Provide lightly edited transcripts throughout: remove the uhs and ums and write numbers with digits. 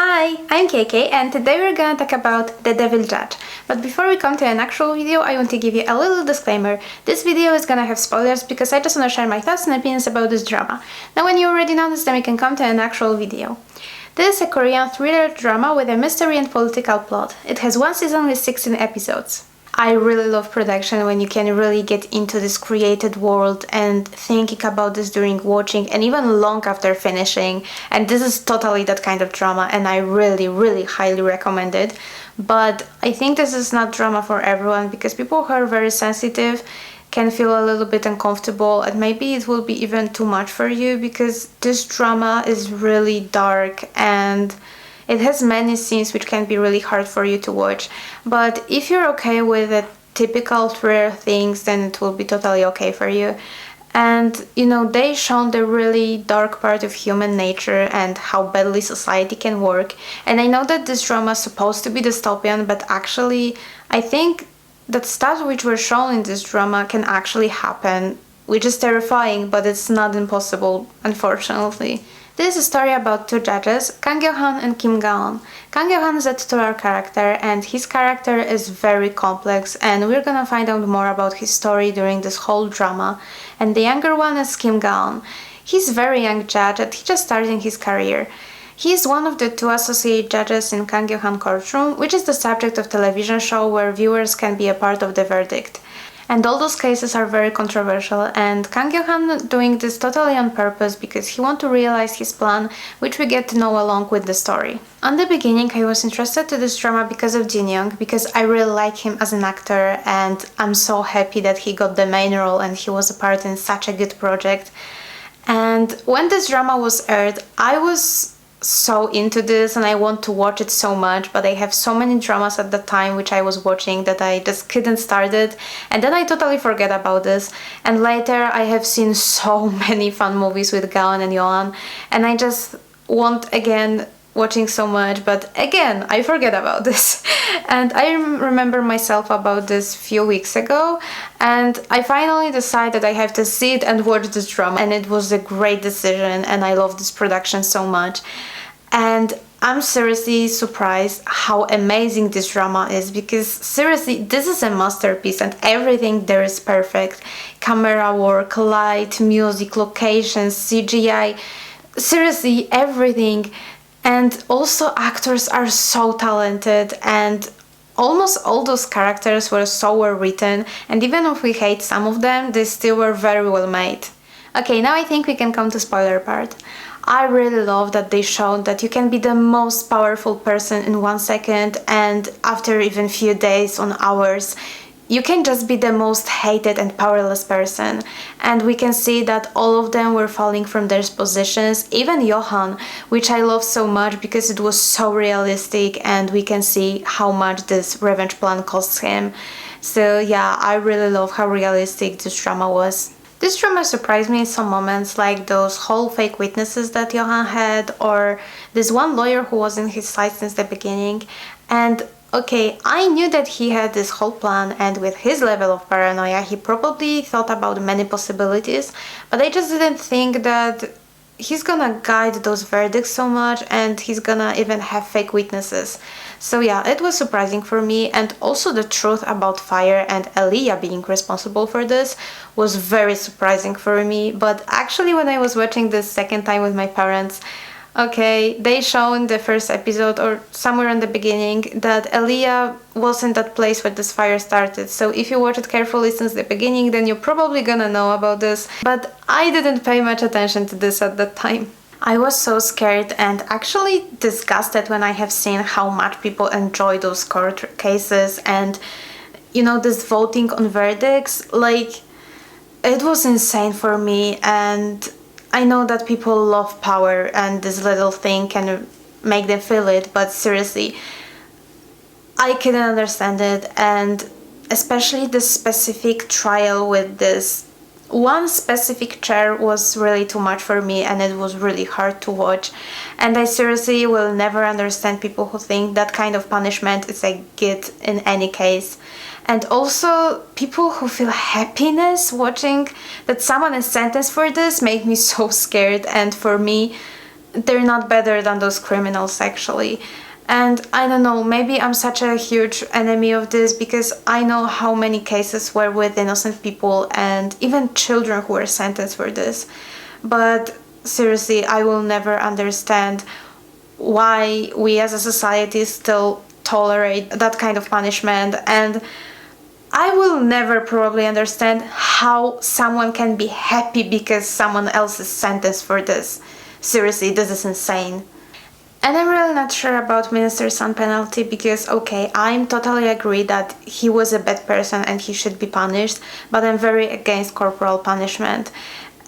Hi, I'm KK and today we're gonna talk about The Devil Judge. But before we come to an actual video, I want to give you a little disclaimer. This video is gonna have spoilers because I just wanna share my thoughts and opinions about this drama. Now when you already know this, then we can come to an actual video. This is a Korean thriller drama with a mystery and political plot. It has one season with 16 episodes. I really love production when you can really get into this created world and thinking about this during watching and even long after finishing. And this is totally that kind of drama and I really highly recommend it. But I think this is not drama for everyone because people who are very sensitive can feel a little bit uncomfortable and maybe it will be even too much for you because this drama is really dark and it has many scenes which can be really hard for you to watch, but if you're okay with the typical thriller things, then it will be totally okay for you. And you know, they shown the really dark part of human nature and how badly society can work. And I know that this drama is supposed to be dystopian, but actually I think that stuff which were shown in this drama can actually happen, which is terrifying, but it's not impossible, unfortunately. This is a story about two judges, Kang Yo-han and Kim Ga-eun. Kang Yo-han is a titular character and his character is very complex and we're gonna find out more about his story during this whole drama. And the younger one is Kim Ga-eun. He's a very young judge and he's just starting his career. He is one of the two associate judges in Kang Yo-han Courtroom, which is the subject of television show where viewers can be a part of the verdict. And all those cases are very controversial and Kang Yo-han doing this totally on purpose because he wants to realize his plan, which we get to know along with the story. On the beginning I was interested to this drama because of Jin Young, because I really like him as an actor and I'm so happy that he got the main role and he was a part in such a good project. And when this drama was aired, I was so into this and I want to watch it so much, but I have so many dramas at the time which I was watching that I just couldn't start it, and then I totally forget about this. And later I have seen so many fun movies with Ga-eun and Yo-han and I just want again watching so much, but again I forget about this. And I remember myself about this few weeks ago and I finally decided I have to sit and watch this drama, and it was a great decision and I love this production so much. And I'm seriously surprised how amazing this drama is, because seriously this is a masterpiece and everything there is perfect. Camera work, light, music, locations, CGI, seriously everything. And also actors are so talented and almost all those characters were so well written, and even if we hate some of them, they still were very well made. Okay, now I think we can come to spoiler part. I really love that they showed that you can be the most powerful person in 1 second and after even few days or hours you can just be the most hated and powerless person. And we can see that all of them were falling from their positions, even Yo-han, which I love so much because it was so realistic and we can see how much this revenge plan costs him. So yeah, I really love how realistic this drama was. This drama surprised me in some moments, like those whole fake witnesses that Yo-han had, or this one lawyer who was in his side since the beginning. And okay, I knew that he had this whole plan and with his level of paranoia he probably thought about many possibilities, but I just didn't think that he's gonna guide those verdicts so much and he's gonna even have fake witnesses. So yeah, it was surprising for me, and also the truth about Fire and Aaliyah being responsible for this was very surprising for me. But actually when I was watching this second time with my parents, okay, they shown the first episode or somewhere in the beginning that Aaliyah was in that place where this fire started. So if you watch it carefully since the beginning, then you're probably gonna know about this. But I didn't pay much attention to this at that time. I was so scared and actually disgusted when I have seen how much people enjoy those court cases and, you know, this voting on verdicts. Like, it was insane for me, and I know that people love power and this little thing can make them feel it, but seriously, I couldn't understand it. And especially the specific trial with this one specific chair was really too much for me and it was really hard to watch. And I seriously will never understand people who think that kind of punishment is a good in any case. And also people who feel happiness watching that someone is sentenced for this make me so scared. And for me, they're not better than those criminals actually. And I don't know, maybe I'm such a huge enemy of this because I know how many cases were with innocent people and even children who were sentenced for this. But seriously, I will never understand why we as a society still tolerate that kind of punishment, and I will never probably understand how someone can be happy because someone else is sentenced for this. Seriously, this is insane. And I'm really not sure about Minister's son penalty because, okay, I'm totally agree that he was a bad person and he should be punished, but I'm very against corporal punishment.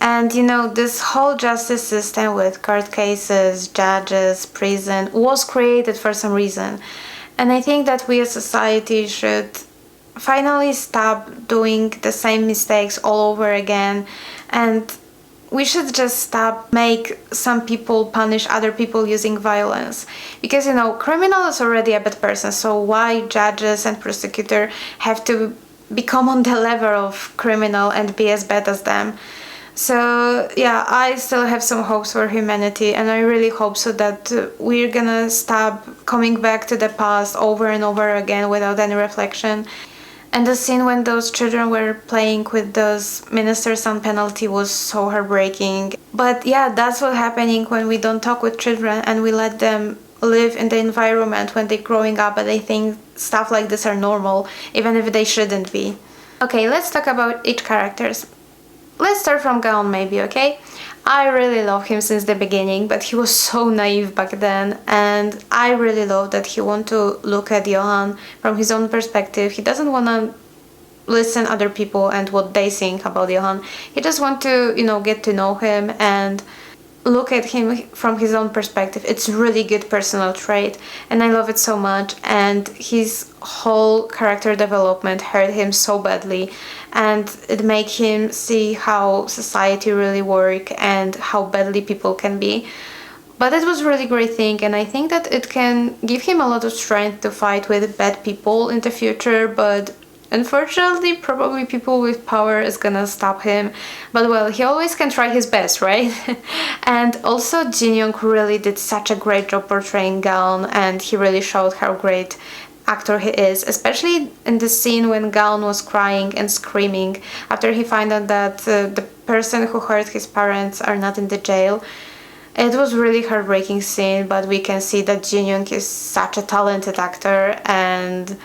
And you know, this whole justice system with court cases, judges, prison was created for some reason. And I think that we as society should finally stop doing the same mistakes all over again, and we should just stop make some people punish other people using violence, because you know, criminal is already a bad person, so why judges and prosecutor have to become on the level of criminal and be as bad as them? So yeah, I still have some hopes for humanity, and I really hope so that we're gonna stop coming back to the past over and over again without any reflection. And the scene when those children were playing with those minister's son penalty was so heartbreaking. But yeah, that's what's happening when we don't talk with children and we let them live in the environment when they're growing up and they think stuff like this are normal, even if they shouldn't be. Okay, let's talk about each characters. Let's start from Gaon maybe, okay? I really love him since the beginning, but he was so naive back then, and I really love that he wants to look at Johan from his own perspective. He doesn't want to listen other people and what they think about Johan. He just wants to, you know, get to know him and look at him from his own perspective. It's really good personal trait, and I love it so much. And his whole character development hurt him so badly, and it made him see how society really work and how badly people can be. But it was really great thing, and I think that it can give him a lot of strength to fight with bad people in the future. But unfortunately, probably people with power is gonna stop him. But well, he always can try his best, right? And also Jin Young really did such a great job portraying Gaon, and he really showed how great actor he is, especially in the scene when Gaon was crying and screaming after he found out that the person who hurt his parents are not in the jail. It was really heartbreaking scene, but we can see that Jin Young is such a talented actor, and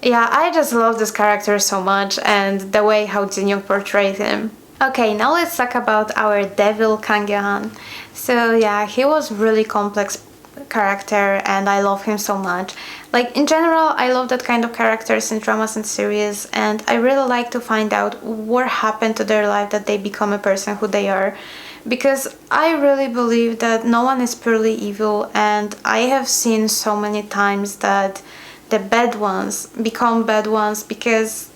yeah, I just love this character so much and the way how Jin Young portrayed him. Okay, now let's talk about our devil Kang Yo-han. So yeah, he was really complex character and I love him so much. Like in general, I love that kind of characters in dramas and series, and I really like to find out what happened to their life that they become a person who they are. Because I really believe that no one is purely evil, and I have seen so many times that the bad ones become bad ones because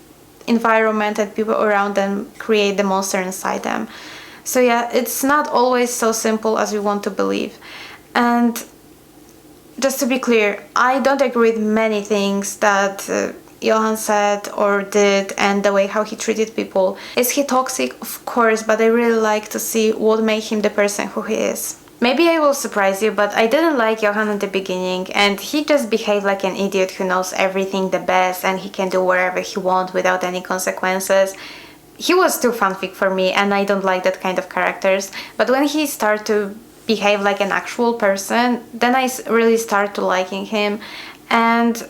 environment and people around them create the monster inside them. So yeah, it's not always so simple as we want to believe. And just to be clear, I don't agree with many things that Johan said or did, and the way how he treated people. Is he toxic? Of course, but I really like to see what made him the person who he is. Maybe I will surprise you, but I didn't like Johan in the beginning, and he just behaved like an idiot who knows everything the best and he can do whatever he wants without any consequences. He was too fanfic for me, and I don't like that kind of characters. But when he started to behave like an actual person, then I really started to liking him, and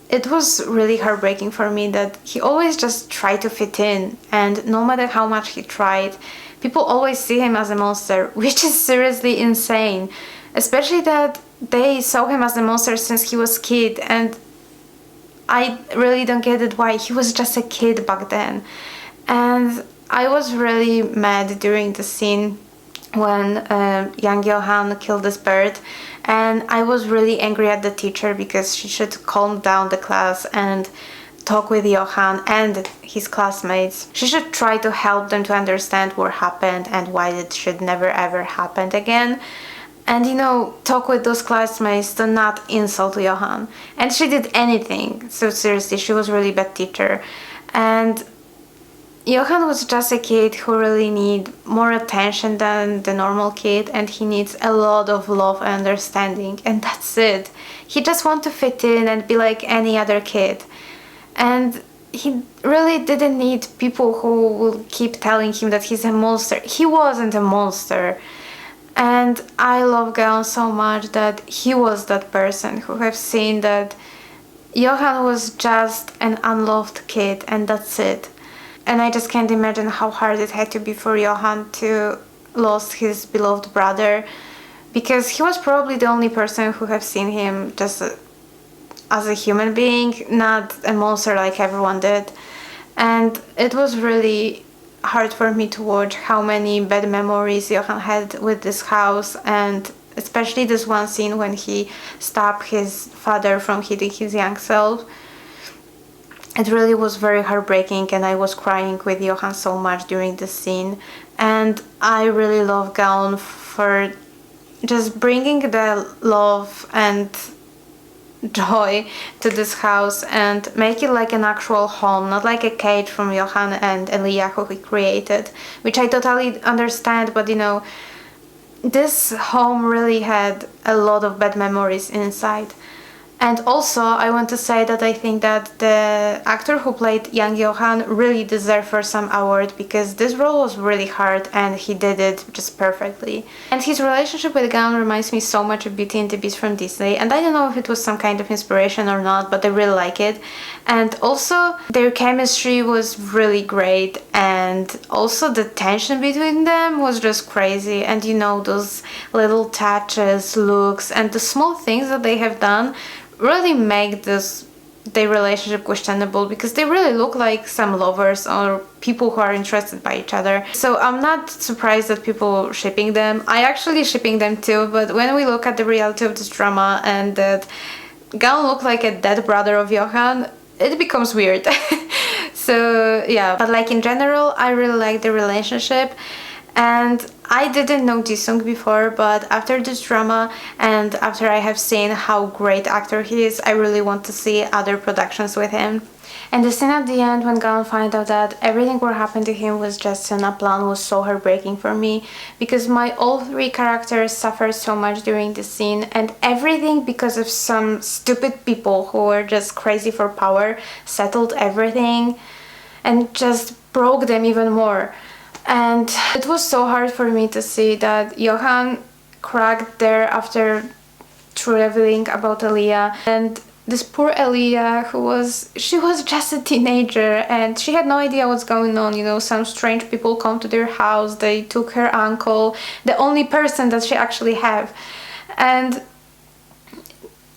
it was really heartbreaking for me that he always just tried to fit in, and no matter how much he tried, people always see him as a monster, which is seriously insane. Especially that they saw him as a monster since he was a kid, and I really don't get it why. He was just a kid back then. And I was really mad during the scene when young Johan killed this bird, and I was really angry at the teacher because she should calm down the class and talk with Johan and his classmates. She should try to help them to understand what happened and why it should never ever happen again. And you know, talk with those classmates to not insult Johan. And she did anything. So seriously, she was really bad teacher. And Johan was just a kid who really need more attention than the normal kid, and he needs a lot of love and understanding, and that's it. He just wants to fit in and be like any other kid. And he really didn't need people who will keep telling him that he's a monster. He wasn't a monster. And I love Gaon so much that he was that person who have seen that Johan was just an unloved kid, and that's it. And I just can't imagine how hard it had to be for Johan to lose his beloved brother, because he was probably the only person who have seen him just as a human being, not a monster like everyone did. And it was really hard for me to watch how many bad memories Johan had with this house, and especially this one scene when he stopped his father from hitting his young self. It really was very heartbreaking, and I was crying with Johan so much during this scene. And I really love Gaon for just bringing the love and joy to this house and make it like an actual home, not like a cage from Johan and Elia who he created, which I totally understand, but this home really had a lot of bad memories inside. And also, I want to say that I think that the actor who played young Johan really deserved for some award, because this role was really hard and he did it just perfectly. And his relationship with Gaon reminds me so much of Beauty and the Beast from Disney, and I don't know if it was some kind of inspiration or not, but I really like it. And also, their chemistry was really great, and also the tension between them was just crazy. And those little touches, looks, and the small things that they have done really make their relationship questionable, because they really look like some lovers or people who are interested by each other. So I'm not surprised that people shipping them. I actually shipping them too, but when we look at the reality of this drama and that Gaon looked like a dead brother of Johan, it becomes weird. So yeah, but like in general, I really like the relationship. And I didn't know Jisung before, but after this drama and after I have seen how great actor he is, I really want to see other productions with him. And the scene at the end when Gaon found out that everything what happened to him was just a plan was so heartbreaking for me, because my all three characters suffered so much during this scene, and everything because of some stupid people who were just crazy for power settled everything and just broke them even more. And it was so hard for me to see that Johan cracked there after revealing about Elia, and this poor Elia she was just a teenager and she had no idea what's going on. Some strange people come to their house, they took her uncle, the only person that she actually have, and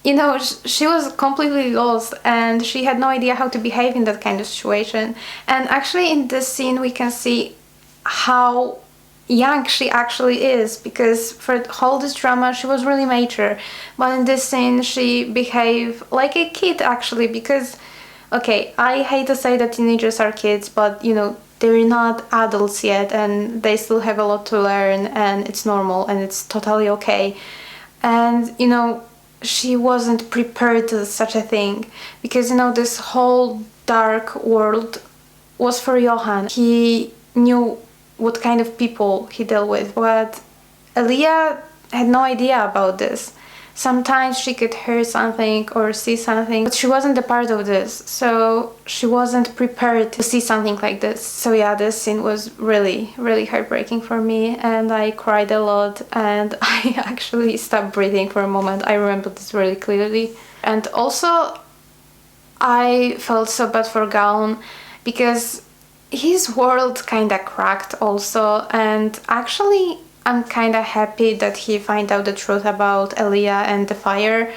she was completely lost and she had no idea how to behave in that kind of situation. And actually in this scene we can see how young she actually is, because for all this drama she was really mature, but in this scene she behaved like a kid actually, because okay, I hate to say that teenagers are kids, but they're not adults yet and they still have a lot to learn, and it's normal and it's totally okay. And she wasn't prepared to such a thing, because this whole dark world was for Johan. He knew what kind of people he dealt with, but Elia had no idea about this. Sometimes she could hear something or see something, but she wasn't a part of this, so she wasn't prepared to see something like this. So yeah, this scene was really, really heartbreaking for me, and I cried a lot, and I actually stopped breathing for a moment. I remember this really clearly. And also, I felt so bad for Gaon, because his world kinda cracked also, and actually I'm kinda happy that he found out the truth about Elia and the fire.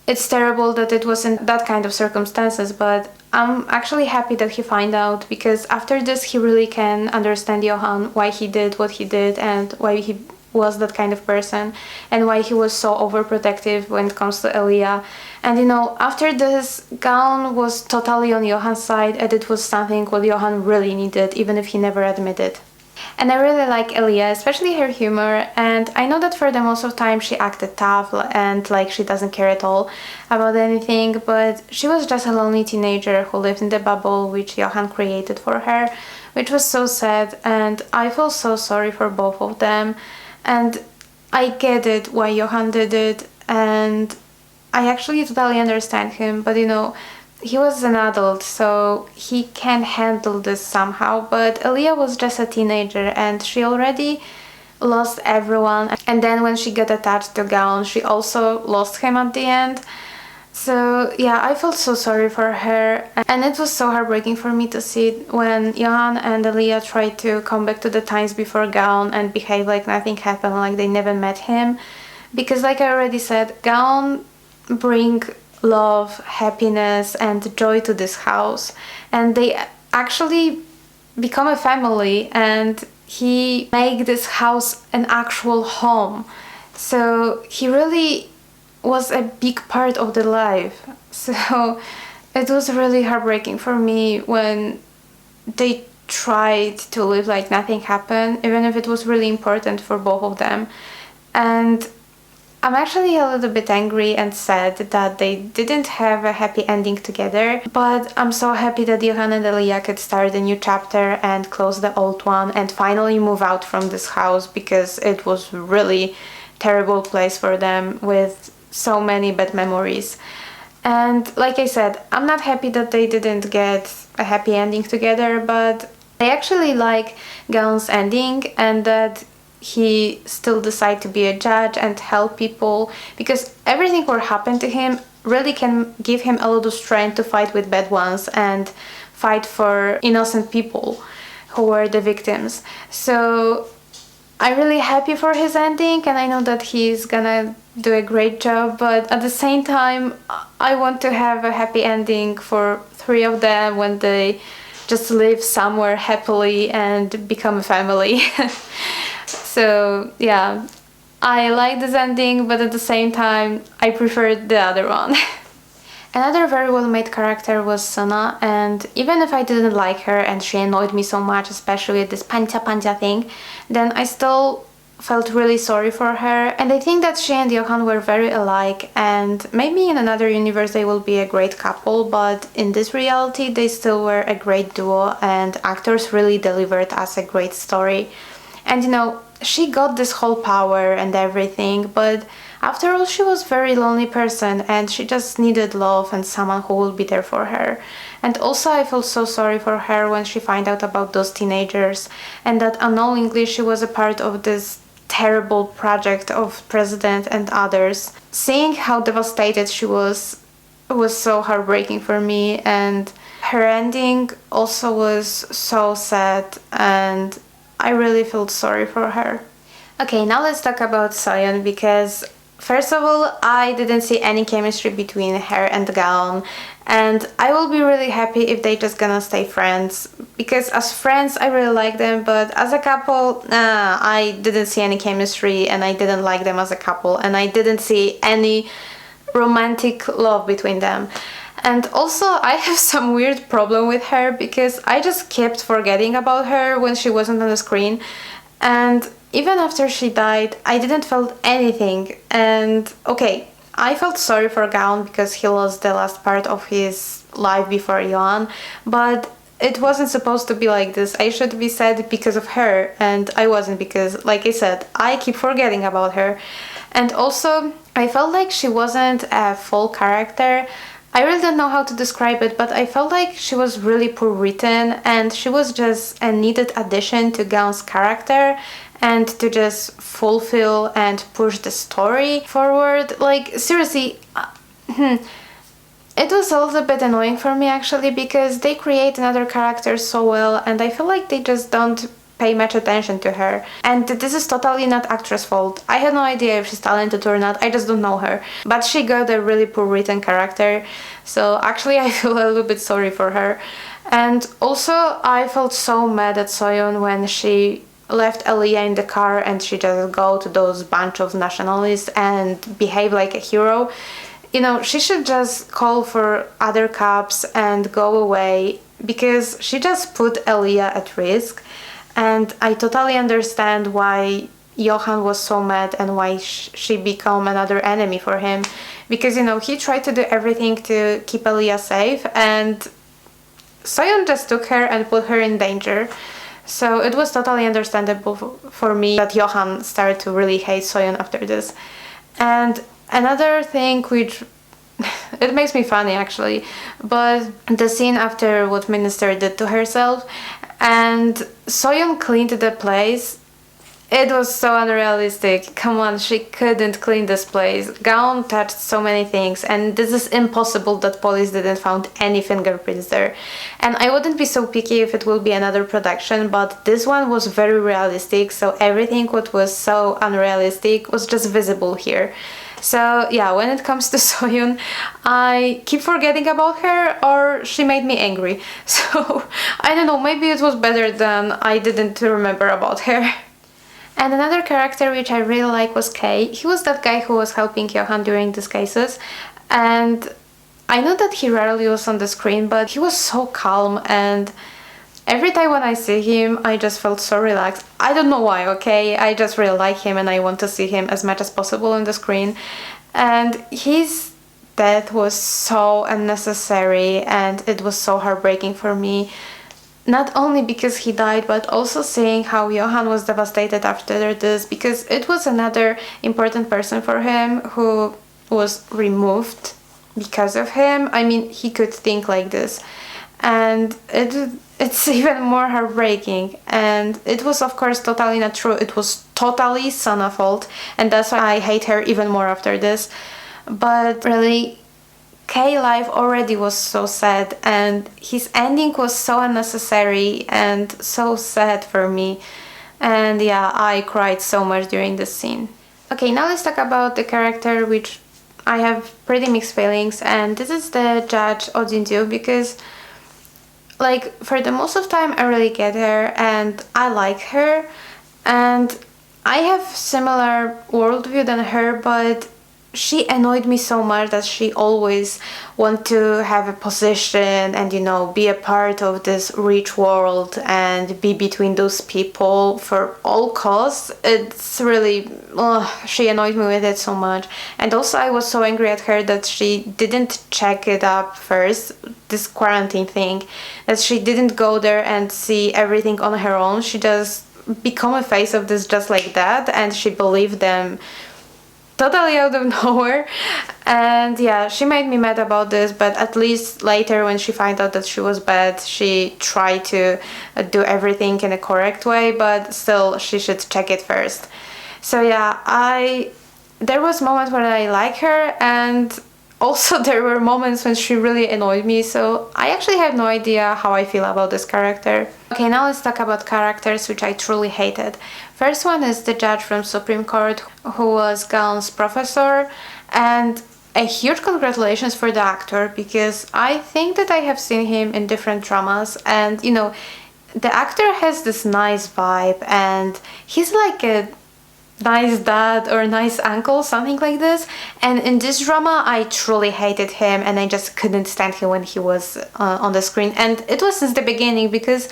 It's terrible that it was in that kind of circumstances, but I'm actually happy that he found out, because after this he really can understand Johan, why he did what he did and why he was that kind of person and why he was so overprotective when it comes to Elia. And after this, Gaon was totally on Johan's side, and it was something what Johan really needed, even if he never admitted. And I really like Aaliyah, especially her humor, and I know that for the most of the time she acted tough and like she doesn't care at all about anything, but she was just a lonely teenager who lived in the bubble which Johan created for her, which was so sad, and I feel so sorry for both of them. And I get it why Johan did it, and I actually totally understand him, but he was an adult, so he can handle this somehow. But Aaliyah was just a teenager and she already lost everyone. And then when she got attached to Gaon, she also lost him at the end. So yeah, I felt so sorry for her. And it was so heartbreaking for me to see when Johan and Aaliyah tried to come back to the times before Gaon and behave like nothing happened, like they never met him. Because like I already said, Gaon bring love, happiness and joy to this house, and they actually become a family, and he make this house an actual home. So he really was a big part of the life. So it was really heartbreaking for me when they tried to live like nothing happened, even if it was really important for both of them. And I'm actually a little bit angry and sad that they didn't have a happy ending together, but I'm so happy that Johan and Aaliyah could start a new chapter and close the old one and finally move out from this house, because it was really terrible place for them with so many bad memories. And like I said, I'm not happy that they didn't get a happy ending together, but I actually like Gaon's ending, and that he still decided to be a judge and help people, because everything what happened to him really can give him a lot of strength to fight with bad ones and fight for innocent people who were the victims. So I'm really happy for his ending, and I know that he's gonna do a great job, but at the same time I want to have a happy ending for three of them when they just live somewhere happily and become a family. So yeah, I like this ending, but at the same time I preferred the other one. Another very well made character was Suna, and even if I didn't like her and she annoyed me so much, especially with this panja thing, then I still felt really sorry for her. And I think that she and Johan were very alike, and maybe in another universe they will be a great couple, but in this reality they still were a great duo, and actors really delivered us a great story. And she got this whole power and everything, but after all she was a very lonely person and she just needed love and someone who will be there for her. And also I felt so sorry for her when she found out about those teenagers, and that unknowingly she was a part of this terrible project of president and others. Seeing how devastated she was so heartbreaking for me, and her ending also was so sad, and I really felt sorry for her. Okay, now let's talk about Soyeon, because first of all, I didn't see any chemistry between her and Gaon, and I will be really happy if they just gonna stay friends, because as friends I really like them, but as a couple, I didn't see any chemistry and I didn't like them as a couple, and I didn't see any romantic love between them. And also I have some weird problem with her, because I just kept forgetting about her when she wasn't on the screen, and even after she died I didn't feel anything. And okay, I felt sorry for Gaon because he lost the last part of his life before Johan, but it wasn't supposed to be like this. I should be sad because of her, and I wasn't, because like I said, I keep forgetting about her. And also I felt like she wasn't a full character. I really don't know how to describe it, but I felt like she was really poor written, and she was just a needed addition to Gaon's character and to just fulfill and push the story forward. Like seriously, it was a little bit annoying for me actually, because they create another character so well and I feel like they just don't pay much attention to her. And this is totally not actress' fault. I have no idea if she's talented or not, I just don't know her. But she got a really poor written character, so actually I feel a little bit sorry for her. And also I felt so mad at Soyeon when she left Aaliyah in the car and she just go to those bunch of nationalists and behave like a hero. She should just call for other cops and go away, because she just put Aaliyah at risk. And I totally understand why Johan was so mad and why she became another enemy for him. Because, he tried to do everything to keep Aaliyah safe, and Soyeon just took her and put her in danger. So it was totally understandable for me that Johan started to really hate Soyeon after this. And another thing which it makes me funny actually, but the scene after what Minister did to herself and Soyeon cleaned the place. It was so unrealistic. Come on, she couldn't clean this place. Gaon touched so many things, and this is impossible that police didn't found any fingerprints there. And I wouldn't be so picky if it will be another production, but this one was very realistic, so everything what was so unrealistic was just visible here. So yeah, when it comes to Soyeon, I keep forgetting about her, or she made me angry. So I don't know, maybe it was better than I didn't remember about her. And another character which I really like was Kay. He was that guy who was helping Johan during these cases, and I know that he rarely was on the screen, but he was so calm, and every time when I see him, I just felt so relaxed. I don't know why, okay? I just really like him and I want to see him as much as possible on the screen. And his death was so unnecessary, and it was so heartbreaking for me. Not only because he died, but also seeing how Johan was devastated after this, because it was another important person for him who was removed because of him. I mean, he could think like this. And it's even more heartbreaking. And it was, of course, totally not true. It was totally Sana's fault. And that's why I hate her even more after this. But really, Kay's life already was so sad, and his ending was so unnecessary and so sad for me. And yeah, I cried so much during this scene. Okay, now let's talk about the character which I have pretty mixed feelings, and this is the judge Oh Jin-joo, because like for the most of time I really get her and I like her, and I have similar worldview than her, but she annoyed me so much that she always want to have a position and be a part of this rich world and be between those people for all costs. It's really she annoyed me with it so much. And also I was so angry at her that she didn't check it up first, this quarantine thing, that she didn't go there and see everything on her own. She just become a face of this just like that, and she believed them totally out of nowhere. And yeah, she made me mad about this, but at least later when she found out that she was bad, she tried to do everything in a correct way, but still she should check it first. So yeah, there was moments where I like her, and also there were moments when she really annoyed me, so I actually have no idea how I feel about this character. Okay, now let's talk about characters which I truly hated. First one is the judge from Supreme Court, who was Gaon's professor, and a huge congratulations for the actor, because I think that I have seen him in different dramas, and the actor has this nice vibe, and he's like a nice dad or nice uncle, something like this. And in this drama I truly hated him, and I just couldn't stand him when he was on the screen. And it was since the beginning, because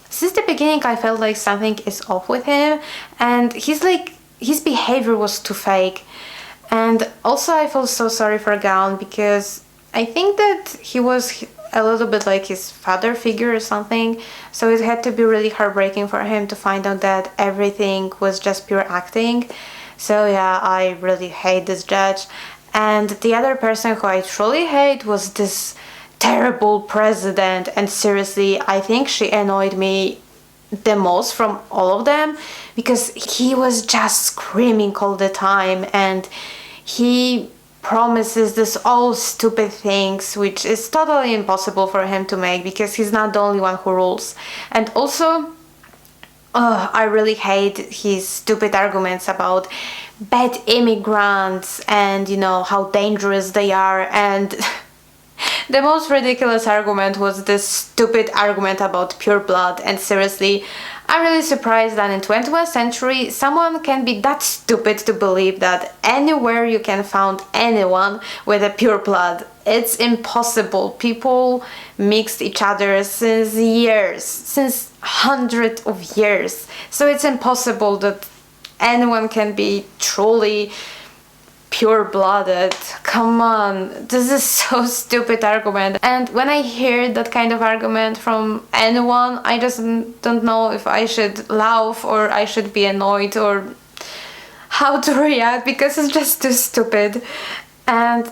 since the beginning I felt like something is off with him, and his behavior was too fake. And also I felt so sorry for Gaon, because I think that he was a little bit like his father figure or something, so it had to be really heartbreaking for him to find out that everything was just pure acting. So yeah, I really hate this judge. And the other person who I truly hate was this terrible president, and seriously, I think she annoyed me the most from all of them, because he was just screaming all the time, and he promises this all stupid things which is totally impossible for him to make, because he's not the only one who rules. And also I really hate his stupid arguments about bad immigrants and how dangerous they are. And The most ridiculous argument was this stupid argument about pure blood, and seriously, I'm really surprised that in 21st century someone can be that stupid to believe that anywhere you can find anyone with a pure blood. It's impossible. People mixed each other since years, since hundreds of years. So it's impossible that anyone can be truly pure-blooded. Come on, this is so stupid argument. And when I hear that kind of argument from anyone, I just don't know if I should laugh or I should be annoyed or how to react, because it's just too stupid. And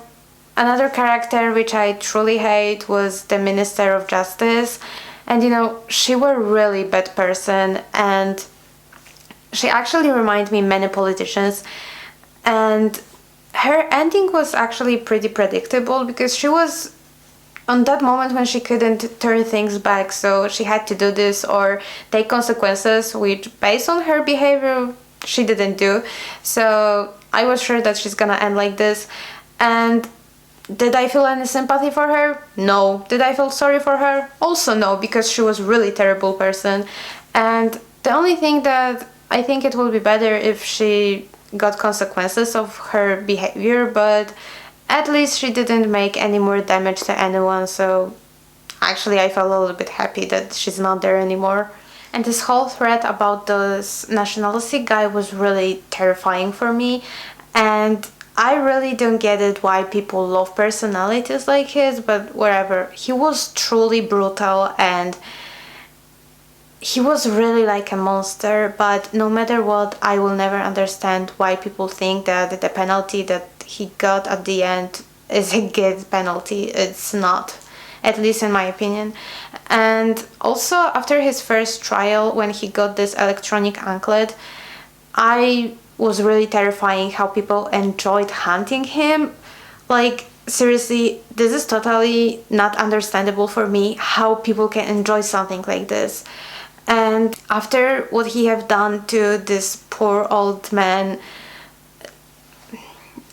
another character which I truly hate was the Minister of Justice. And you know, she was a really bad person, and she actually reminded me many politicians. And her ending was actually pretty predictable, because she was on that moment when she couldn't turn things back, so she had to do this or take consequences, which based on her behavior she didn't do. So I was sure that she's gonna end like this. And did I feel any sympathy for her? No. Did I feel sorry for her? Also no, because she was really terrible person. And the only thing that I think it would be better if she got consequences of her behavior, but at least she didn't make any more damage to anyone, so actually I felt a little bit happy that she's not there anymore. And this whole thread about this nationalistic guy was really terrifying for me, and I really don't get it why people love personalities like his, but whatever. He was truly brutal and he was really like a monster, but no matter what, I will never understand why people think that the penalty that he got at the end is a good penalty. It's not, at least in my opinion. And also, after his first trial, when he got this electronic anklet, I was really terrifying how people enjoyed hunting him. Like, seriously, this is totally not understandable for me, how people can enjoy something like this. And after what he have done to this poor old man,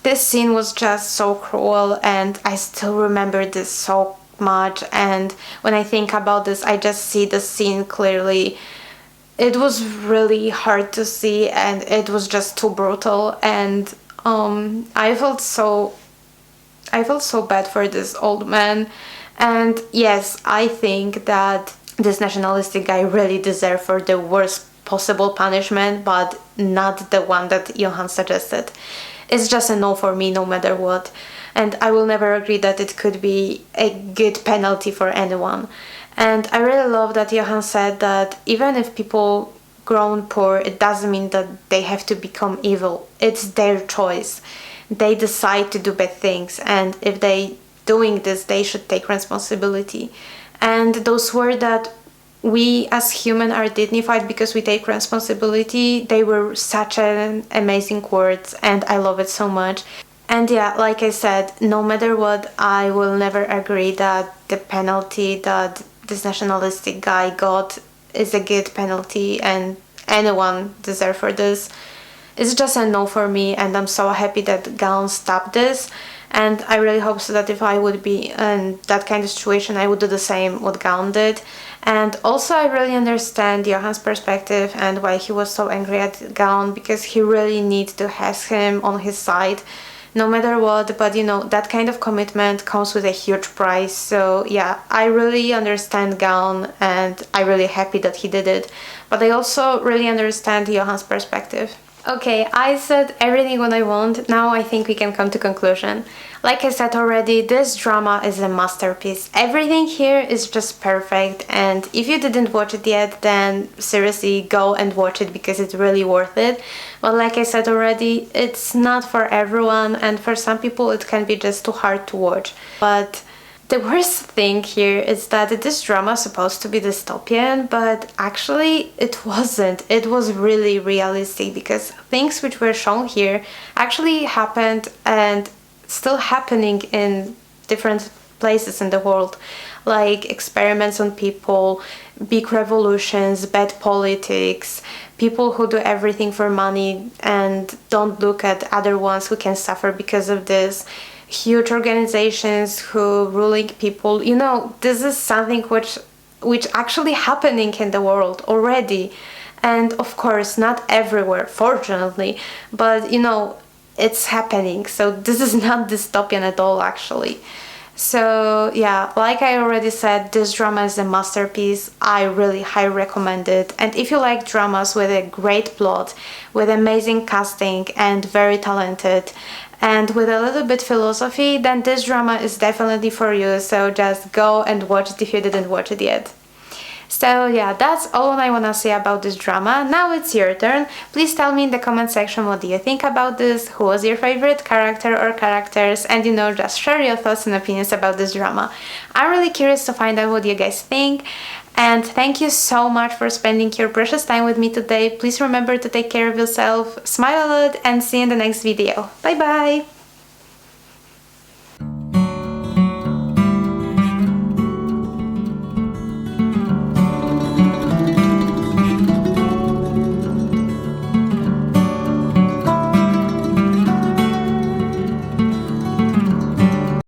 this scene was just so cruel, and I still remember this so much. And when I think about this, I just see the scene clearly. It was really hard to see, and it was just too brutal. And I felt so bad for this old man. And yes, I think that this nationalistic guy really deserved for the worst possible punishment, but not the one that Johan suggested. It's just a no for me, no matter what. And I will never agree that it could be a good penalty for anyone. And I really love that Johan said that even if people grown poor, it doesn't mean that they have to become evil. It's their choice. They decide to do bad things, and if they doing this, they should take responsibility. And those words that we as human are dignified because we take responsibility, they were such an amazing words, and I love it so much. And yeah, like I said, no matter what, I will never agree that the penalty that this nationalistic guy got is a good penalty and anyone deserve for this. It's just a no for me, and I'm so happy that Gaon stopped this. And I really hope so that if I would be in that kind of situation, I would do the same what Gaon did. And also I really understand Johan's perspective and why he was so angry at Gaon, because he really needs to have him on his side no matter what. But you know, that kind of commitment comes with a huge price. So yeah, I really understand Gaon, and I'm really happy that he did it. But I also really understand Johan's perspective. Okay, I said everything what I want. Now I think we can come to conclusion. Like I said already, this drama is a masterpiece. Everything here is just perfect, and if you didn't watch it yet, then seriously go and watch it, because it's really worth it. But like I said already, it's not for everyone, and for some people it can be just too hard to watch. But the worst thing here is that this drama is supposed to be dystopian, but actually it wasn't. It was really realistic, because things which were shown here actually happened and still happening in different places in the world, like experiments on people, big revolutions, bad politics, people who do everything for money and don't look at other ones who can suffer because of this, huge organizations who ruling people. You know, this is something which actually happening in the world already. And of course, not everywhere, fortunately, but you know, it's happening. So this is not dystopian at all, actually. So yeah, like I already said, this drama is a masterpiece. I really highly recommend it. And if you like dramas with a great plot, with amazing casting and very talented, and with a little bit philosophy, then this drama is definitely for you. So just go and watch it if you didn't watch it yet. So yeah, that's all I wanna say about this drama. Now it's your turn. Please tell me in the comment section what do you think about this, who was your favorite character or characters, and you know, just share your thoughts and opinions about this drama. I'm really curious to find out what you guys think. And thank you so much for spending your precious time with me today. Please remember to take care of yourself, smile a lot, and see you in the next video. Bye bye!